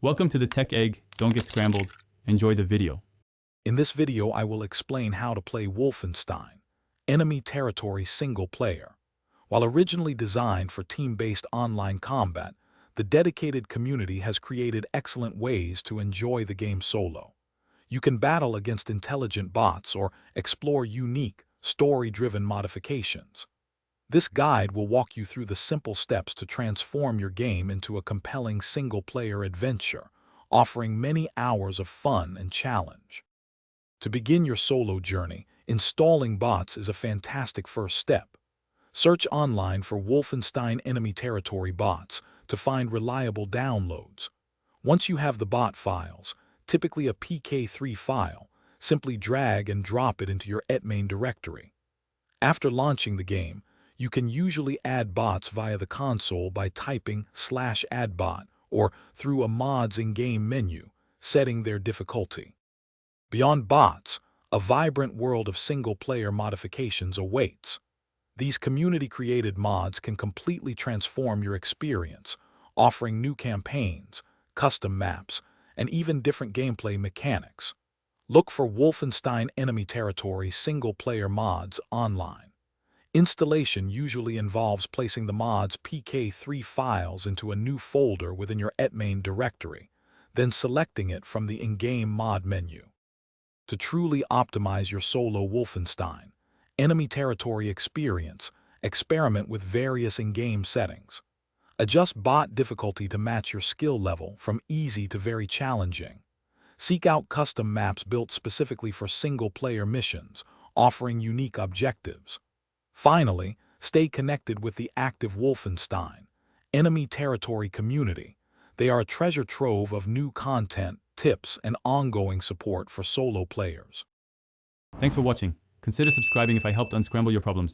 Welcome to the Tech Egg. Don't get scrambled. Enjoy the video. In this video, I will explain how to play Wolfenstein, enemy territory single player. While originally designed for team-based online combat, the dedicated community has created excellent ways to enjoy the game solo. You can battle against intelligent bots or explore unique, story-driven modifications. This guide will walk you through the simple steps to transform your game into a compelling single-player adventure, offering many hours of fun and challenge. To begin your solo journey, installing bots is a fantastic first step. Search online for Wolfenstein enemy territory bots to find reliable downloads. Once you have the bot files, typically a PK3 file, simply drag and drop it into your etmain directory. After launching the game, you can usually add bots via the console by typing /addbot or through a mod's in-game menu, setting their difficulty. Beyond bots, a vibrant world of single-player modifications awaits. These community-created mods can completely transform your experience, offering new campaigns, custom maps, and even different gameplay mechanics. Look for Wolfenstein enemy territory single-player mods online. Installation usually involves placing the mod's PK3 files into a new folder within your etmain directory, then selecting it from the in-game mod menu. To truly optimize your solo Wolfenstein enemy territory experience, experiment with various in-game settings. Adjust bot difficulty to match your skill level from easy to very challenging. Seek out custom maps built specifically for single-player missions, offering unique objectives. Finally, stay connected with the active Wolfenstein enemy territory community. They are a treasure trove of new content, tips, and ongoing support for solo players. Thanks for watching. Consider subscribing if I helped unscramble your problems.